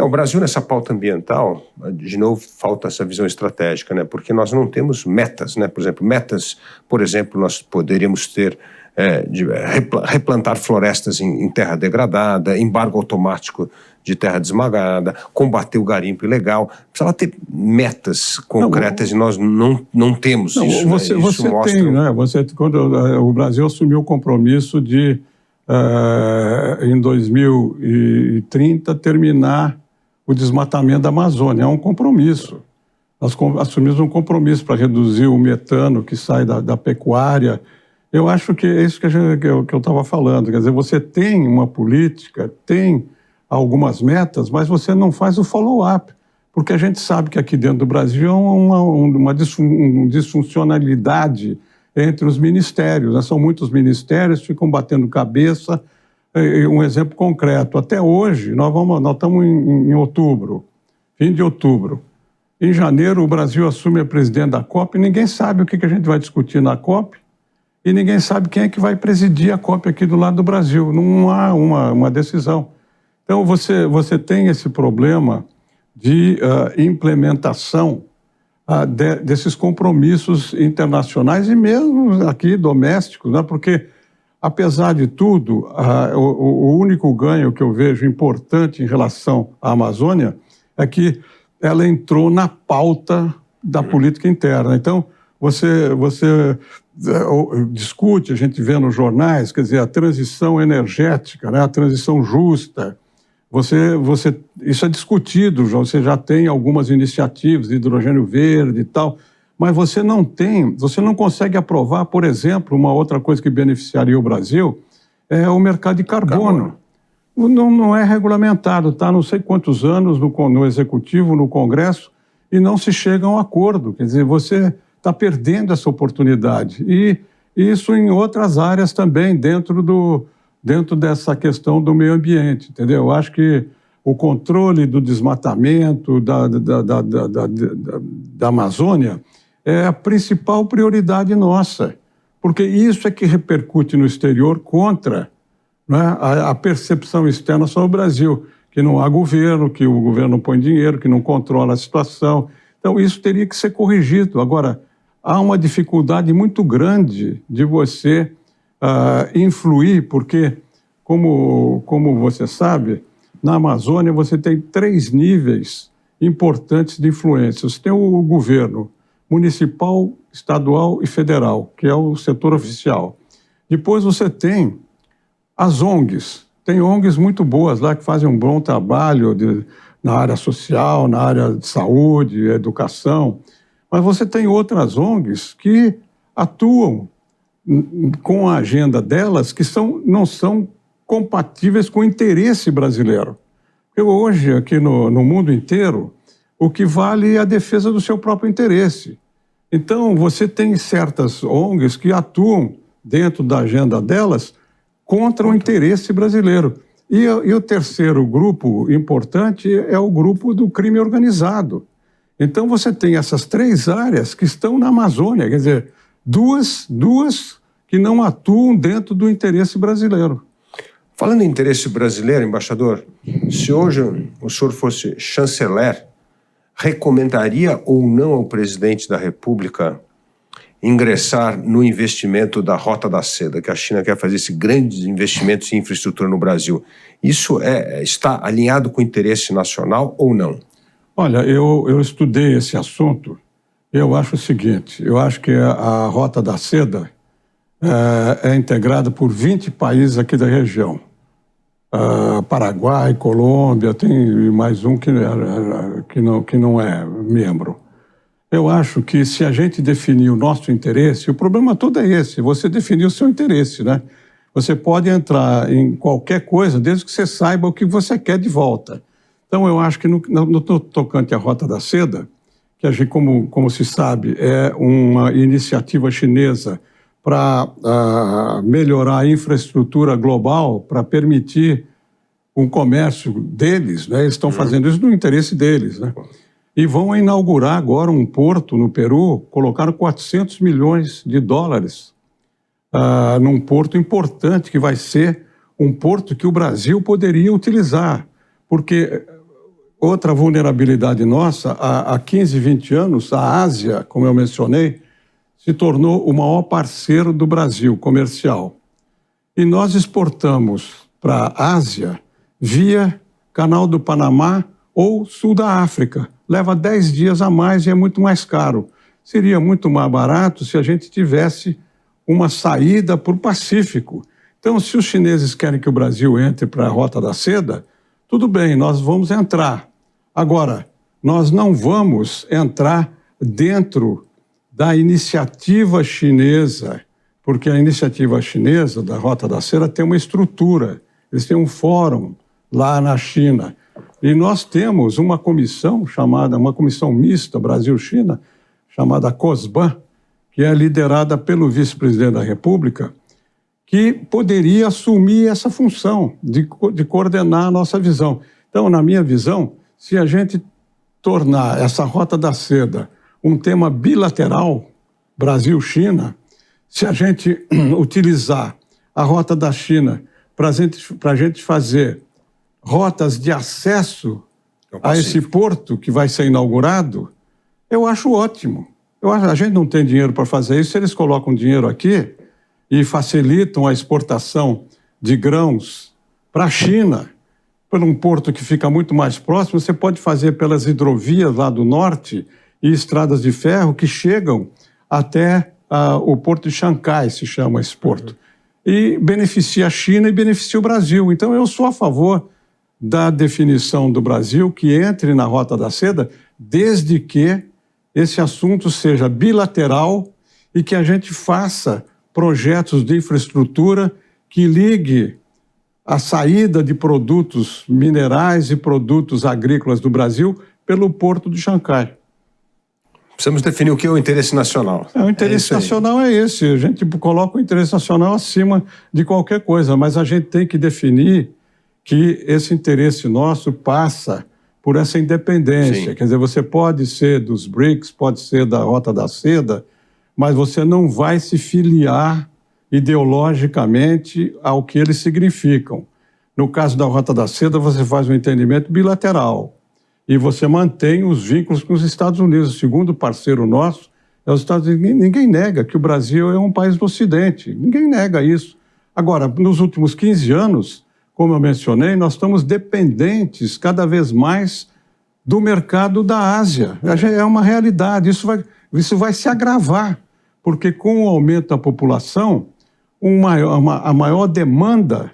O Brasil, nessa pauta ambiental, de novo, falta essa visão estratégica, né? Porque nós não temos metas, né? Por exemplo, nós poderíamos ter de replantar florestas em terra degradada, embargo automático de terra desmagada, combater o garimpo ilegal. Precisava ter metas concretas e nós não temos isso. Você mostra... tem, né? Quando o Brasil assumiu o compromisso de, em 2030, terminar o desmatamento da Amazônia. É um compromisso. Nós assumimos um compromisso para reduzir o metano que sai da pecuária. Eu acho que é isso que eu estava falando. Quer dizer, você tem uma política, tem algumas metas, mas você não faz o follow-up. Porque a gente sabe que aqui dentro do Brasil há uma disfuncionalidade entre os ministérios, né? São muitos ministérios, ficam batendo cabeça. Um exemplo concreto, até hoje, nós estamos em outubro, fim de outubro. Em janeiro, o Brasil assume a presidente da COP e ninguém sabe o que a gente vai discutir na COP e ninguém sabe quem é que vai presidir a COP aqui do lado do Brasil. Não há uma decisão. Então, você tem esse problema de implementação desses compromissos internacionais e mesmo aqui domésticos, né? Porque, apesar de tudo, o único ganho que eu vejo importante em relação à Amazônia é que ela entrou na pauta da política interna. Então, você discute, a gente vê nos jornais, quer dizer, a transição energética, né? A transição justa. Isso é discutido, você já tem algumas iniciativas de hidrogênio verde e tal, mas você não consegue aprovar, por exemplo, uma outra coisa que beneficiaria o Brasil, é o mercado de carbono. Não é regulamentado, está há não sei quantos anos no Executivo, no Congresso, e não se chega a um acordo. Quer dizer, você está perdendo essa oportunidade. E isso em outras áreas também, dentro dessa questão do meio ambiente, entendeu? Eu acho que o controle do desmatamento da Amazônia é a principal prioridade nossa, porque isso é que repercute no exterior contra, né, a percepção externa sobre o Brasil, que não há governo, que o governo não põe dinheiro, que não controla a situação. Então, isso teria que ser corrigido. Agora, há uma dificuldade muito grande de você influir, porque, como você sabe, na Amazônia você tem 3 níveis importantes de influência. Você tem o governo municipal, estadual e federal, que é o setor oficial. Depois você tem as ONGs. Tem ONGs muito boas lá que fazem um bom trabalho na área social, na área de saúde, educação. Mas você tem outras ONGs que atuam com a agenda delas que não são compatíveis com o interesse brasileiro. Porque hoje, aqui no mundo inteiro, o que vale é a defesa do seu próprio interesse. Então, você tem certas ONGs que atuam dentro da agenda delas contra o interesse brasileiro. E o terceiro grupo importante é o grupo do crime organizado. Então, você tem essas 3 áreas que estão na Amazônia, quer dizer, duas que não atuam dentro do interesse brasileiro. Falando em interesse brasileiro, embaixador, se hoje o senhor fosse chanceler, recomendaria ou não ao presidente da República ingressar no investimento da Rota da Seda, que a China quer fazer esses grandes investimentos em infraestrutura no Brasil? Isso está alinhado com o interesse nacional ou não? Olha, eu estudei esse assunto. Eu acho o seguinte, eu acho que a Rota da Seda é integrada por 20 países aqui da região. Paraguai, Colômbia, tem mais um que não é membro. Eu acho que se a gente definir o nosso interesse, o problema todo é esse, você definir o seu interesse, né? Você pode entrar em qualquer coisa, desde que você saiba o que você quer de volta. Então, eu acho que no tocante à Rota da Seda, que a gente, como se sabe, é uma iniciativa chinesa para melhorar a infraestrutura global, para permitir o comércio deles, né? Eles estão fazendo isso no interesse deles, né? E vão inaugurar agora um porto no Peru, colocaram 400 milhões de dólares num porto importante, que vai ser um porto que o Brasil poderia utilizar, porque outra vulnerabilidade nossa, há 15, 20 anos, a Ásia, como eu mencionei, se tornou o maior parceiro do Brasil comercial. E nós exportamos para a Ásia via Canal do Panamá ou Sul da África. Leva 10 dias a mais e é muito mais caro. Seria muito mais barato se a gente tivesse uma saída para o Pacífico. Então, se os chineses querem que o Brasil entre para a Rota da Seda, tudo bem, nós vamos entrar. Agora, nós não vamos entrar dentro da iniciativa chinesa, porque a iniciativa chinesa da Rota da Seda tem uma estrutura, eles têm um fórum lá na China. E nós temos uma comissão uma comissão mista Brasil-China, chamada COSBAN, que é liderada pelo vice-presidente da República, que poderia assumir essa função de coordenar a nossa visão. Então, na minha visão, se a gente tornar essa Rota da Seda um tema bilateral, Brasil-China, se a gente utilizar a Rota da China para a gente fazer rotas de acesso a esse porto que vai ser inaugurado, eu acho ótimo. A gente não tem dinheiro para fazer isso, se eles colocam dinheiro aqui e facilitam a exportação de grãos para a China, por um porto que fica muito mais próximo, você pode fazer pelas hidrovias lá do norte e estradas de ferro que chegam até o porto de Xangai, se chama esse porto. E beneficia a China e beneficia o Brasil. Então, eu sou a favor da definição do Brasil que entre na Rota da Seda, desde que esse assunto seja bilateral e que a gente faça projetos de infraestrutura que ligue a saída de produtos minerais e produtos agrícolas do Brasil pelo porto de Xangai. Precisamos definir o que é o interesse nacional. O interesse nacional é esse. A gente coloca o interesse nacional acima de qualquer coisa, mas a gente tem que definir que esse interesse nosso passa por essa independência. Sim. Quer dizer, você pode ser dos BRICS, pode ser da Rota da Seda, mas você não vai se filiar ideologicamente ao que eles significam. No caso da Rota da Seda, você faz um entendimento bilateral e você mantém os vínculos com os Estados Unidos. O segundo parceiro nosso é os Estados Unidos. Ninguém nega que o Brasil é um país do Ocidente. Ninguém nega isso. Agora, nos últimos 15 anos, como eu mencionei, nós estamos dependentes cada vez mais do mercado da Ásia. É uma realidade. Isso vai se agravar, porque com o aumento da população, a maior demanda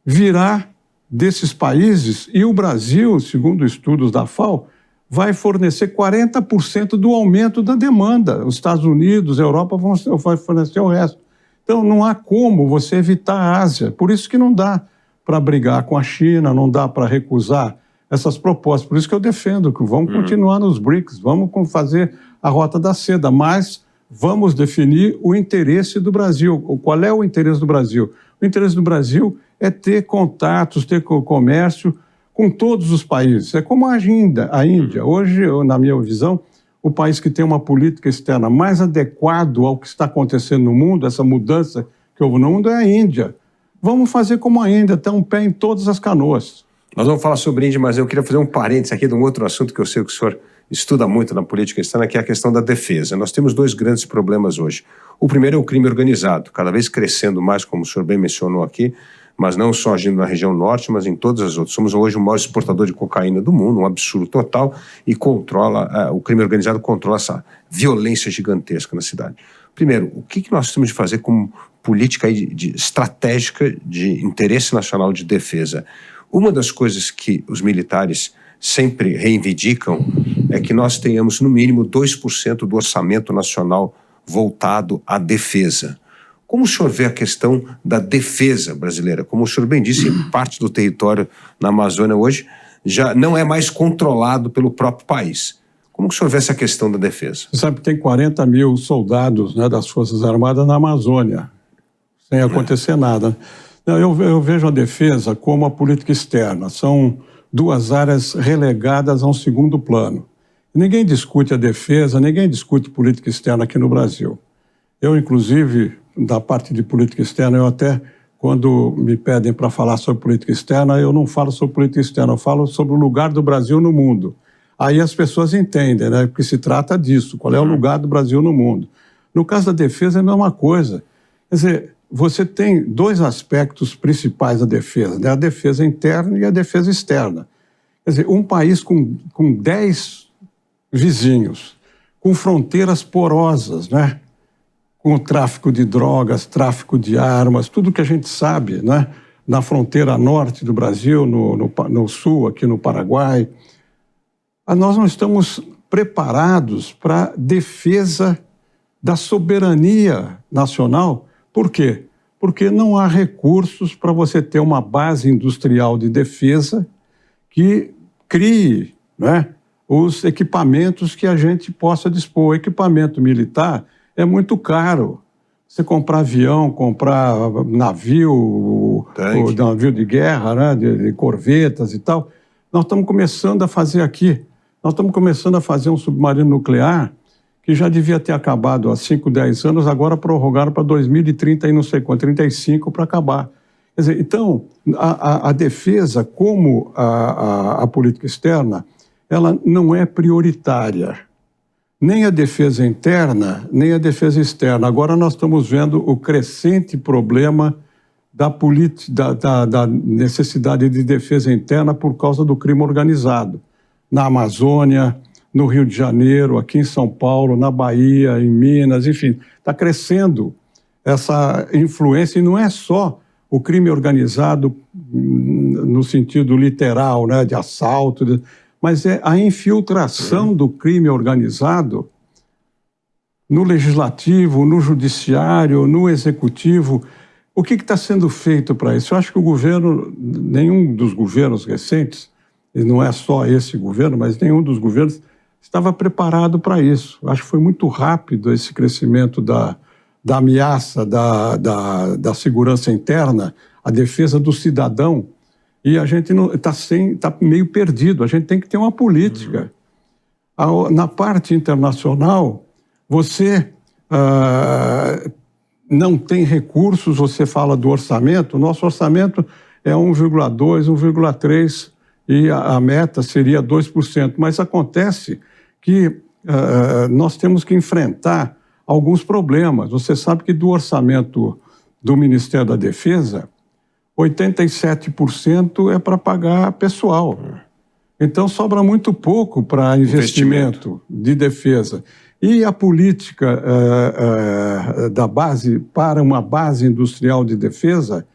virá desses países e o Brasil, segundo estudos da FAO, vai fornecer 40% do aumento da demanda. Os Estados Unidos, a Europa vão fornecer o resto. Então, não há como você evitar a Ásia. Por isso que não dá para brigar com a China, não dá para recusar essas propostas. Por isso que eu defendo que vamos continuar nos BRICS, vamos fazer a Rota da Seda, mas vamos definir o interesse do Brasil. Qual é o interesse do Brasil? O interesse do Brasil é ter contatos, ter comércio com todos os países. É como a Índia. Hoje, na minha visão, o país que tem uma política externa mais adequada ao que está acontecendo no mundo, essa mudança que houve no mundo, é a Índia. Vamos fazer como a Índia, ter um pé em todas as canoas. Nós vamos falar sobre Índia, mas eu queria fazer um parênteses aqui de um outro assunto que eu sei que o senhor estuda muito na política externa, que é a questão da defesa. Nós temos dois grandes problemas hoje. O primeiro é o crime organizado, cada vez crescendo mais, como o senhor bem mencionou aqui, mas não só agindo na região norte, mas em todas as outras. Somos hoje o maior exportador de cocaína do mundo, um absurdo total, e o crime organizado controla essa violência gigantesca na cidade. Primeiro, o que nós temos de fazer como política estratégica de interesse nacional de defesa? Uma das coisas que os militares sempre reivindicam é que nós tenhamos, no mínimo, 2% do orçamento nacional voltado à defesa. Como o senhor vê a questão da defesa brasileira? Como o senhor bem disse, parte do território na Amazônia hoje já não é mais controlado pelo próprio país. Como o senhor vê essa questão da defesa? Você sabe que tem 40 mil soldados, né, das Forças Armadas na Amazônia, sem acontecer nada. Eu vejo a defesa como a política externa. São duas áreas relegadas a um segundo plano. Ninguém discute a defesa, ninguém discute política externa aqui no Brasil. Eu, inclusive, da parte de política externa, eu até quando me pedem para falar sobre política externa, eu não falo sobre política externa, eu falo sobre o lugar do Brasil no mundo. Aí as pessoas entendem, né? Porque se trata disso, qual é o lugar do Brasil no mundo. No caso da defesa é a mesma coisa. Quer dizer, você tem dois aspectos principais da defesa, né? A defesa interna e a defesa externa. Quer dizer, um país com 10 vizinhos, com fronteiras porosas, né? Com o tráfico de drogas, tráfico de armas, tudo que a gente sabe, né? Na fronteira norte do Brasil, no sul, aqui no Paraguai. Nós não estamos preparados para a defesa da soberania nacional. Por quê? Porque não há recursos para você ter uma base industrial de defesa que crie, né, os equipamentos que a gente possa dispor. O equipamento militar é muito caro. Você comprar avião, comprar navio, navio de guerra, né, de corvetas e tal. Nós estamos começando a fazer aqui. Nós estamos começando a fazer um submarino nuclear que já devia ter acabado há 5, 10 anos, agora prorrogaram para 2030 e não sei quanto, 35 para acabar. Quer dizer, então, a defesa, como a política externa, ela não é prioritária. Nem a defesa interna, nem a defesa externa. Agora nós estamos vendo o crescente problema da necessidade de defesa interna por causa do crime organizado. Na Amazônia, no Rio de Janeiro, aqui em São Paulo, na Bahia, em Minas, enfim. Está crescendo essa influência, e não é só o crime organizado no sentido literal, né, de assalto, mas é a infiltração do crime organizado no legislativo, no judiciário, no executivo. O que está sendo feito para isso? Eu acho que o governo, nenhum dos governos recentes, e não é só esse governo, mas nenhum dos governos estava preparado para isso. Acho que foi muito rápido esse crescimento da ameaça, da segurança interna, a defesa do cidadão, e a gente está meio perdido. A gente tem que ter uma política. Na parte internacional, você não tem recursos, você fala do orçamento, o nosso orçamento é 1,2, 1,3%, e a meta seria 2%. Mas acontece que nós temos que enfrentar alguns problemas. Você sabe que do orçamento do Ministério da Defesa, 87% é para pagar pessoal. Então, sobra muito pouco para investimento de defesa. E a política da base para uma base industrial de defesa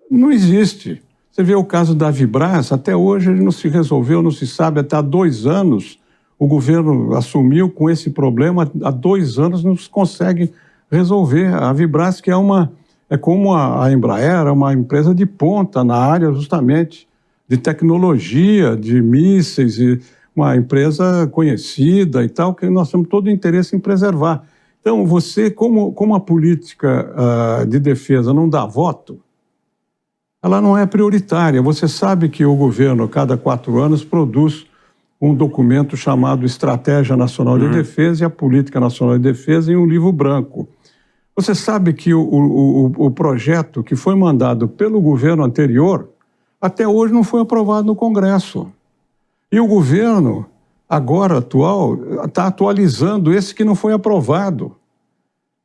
não existe. Você vê o caso da Vibraz, até hoje ele não se resolveu, não se sabe, até há 2 anos o governo assumiu com esse problema, há 2 anos não se consegue resolver. A Vibraz, que é como a Embraer, é uma empresa de ponta na área justamente de tecnologia, de mísseis, e uma empresa conhecida e tal, que nós temos todo o interesse em preservar. Então, você, como a política de defesa não dá voto, ela não é prioritária. Você sabe que o governo, a cada 4 anos, produz um documento chamado Estratégia Nacional de Defesa e a Política Nacional de Defesa em um livro branco. Você sabe que o projeto que foi mandado pelo governo anterior, até hoje não foi aprovado no Congresso. E o governo, agora atual, está atualizando esse que não foi aprovado.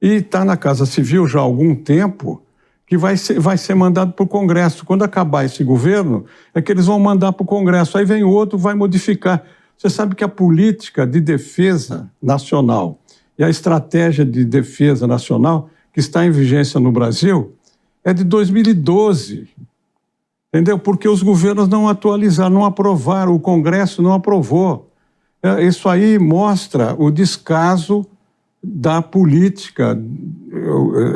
E está na Casa Civil já há algum tempo, que vai ser mandado para o Congresso. Quando acabar esse governo, é que eles vão mandar para o Congresso. Aí vem o outro, vai modificar. Você sabe que a política de defesa nacional e a estratégia de defesa nacional que está em vigência no Brasil é de 2012. Entendeu? Porque os governos não atualizaram, não aprovaram, o Congresso não aprovou. Isso aí mostra o descaso da política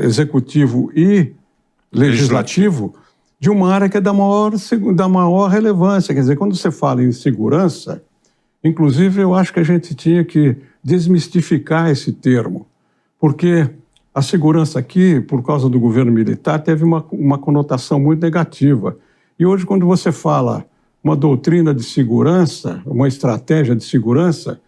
executivo e legislativo de uma área que é da maior relevância. Quer dizer, quando você fala em segurança, inclusive eu acho que a gente tinha que desmistificar esse termo, porque a segurança aqui, por causa do governo militar, teve uma conotação muito negativa. E hoje, quando você fala uma doutrina de segurança, uma estratégia de segurança,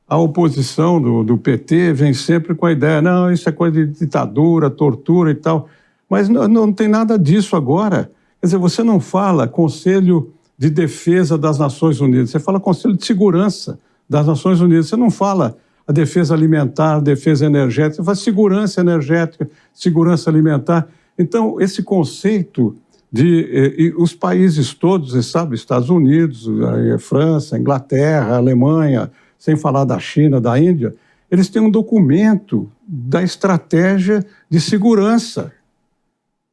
a oposição do PT vem sempre com a ideia, não, isso é coisa de ditadura, tortura e tal. Mas não tem nada disso agora. Quer dizer, você não fala Conselho de Defesa das Nações Unidas, você fala Conselho de Segurança das Nações Unidas, você não fala a defesa alimentar, a defesa energética, você fala segurança energética, segurança alimentar. Então, esse conceito de os países todos, você sabe, Estados Unidos, a França, a Inglaterra, a Alemanha, sem falar da China, da Índia, eles têm um documento da estratégia de segurança,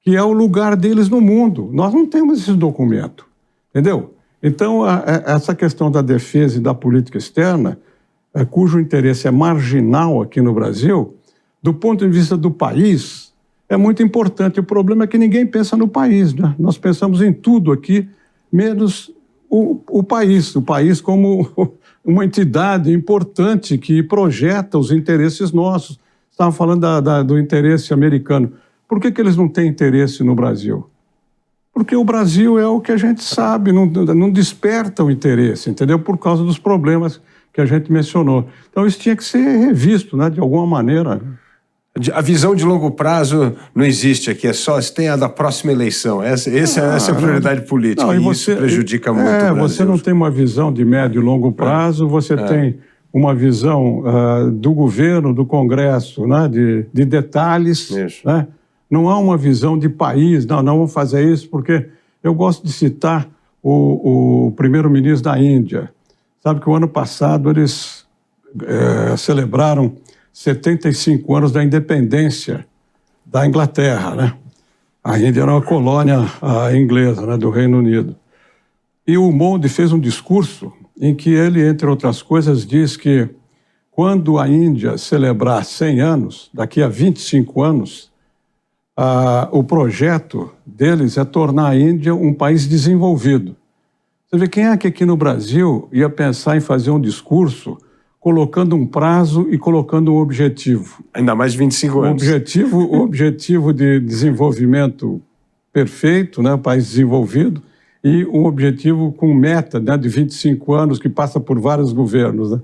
que é o lugar deles no mundo. Nós não temos esse documento, entendeu? Então, essa questão da defesa e da política externa, cujo interesse é marginal aqui no Brasil, do ponto de vista do país, é muito importante. O problema é que ninguém pensa no país, né? Nós pensamos em tudo aqui, menos o país como uma entidade importante que projeta os interesses nossos. Estava falando do interesse americano. Por que eles não têm interesse no Brasil? Porque o Brasil é o que a gente sabe, não desperta o interesse, entendeu? Por causa dos problemas que a gente mencionou. Então, isso tinha que ser revisto, né, de alguma maneira. A visão de longo prazo não existe aqui, é só se tem a da próxima eleição. Essa é a prioridade política, e isso prejudica muito o Brasil. Você não tem uma visão de médio e longo prazo, você tem uma visão do governo, do Congresso, né, de detalhes, né? Não há uma visão de país, não vamos fazer isso, porque eu gosto de citar o primeiro-ministro da Índia. Sabe que o ano passado eles celebraram 75 anos da independência da Inglaterra, né? A Índia era uma colônia inglesa, né, do Reino Unido. E o Modi fez um discurso em que ele, entre outras coisas, diz que quando a Índia celebrar 100 anos, daqui a 25 anos, o projeto deles é tornar a Índia um país desenvolvido. Você vê, quem é que aqui no Brasil ia pensar em fazer um discurso colocando um prazo e colocando um objetivo? Ainda mais de 25 anos. O objetivo de desenvolvimento perfeito, né, país desenvolvido, e um objetivo com meta, né, de 25 anos que passa por vários governos, né?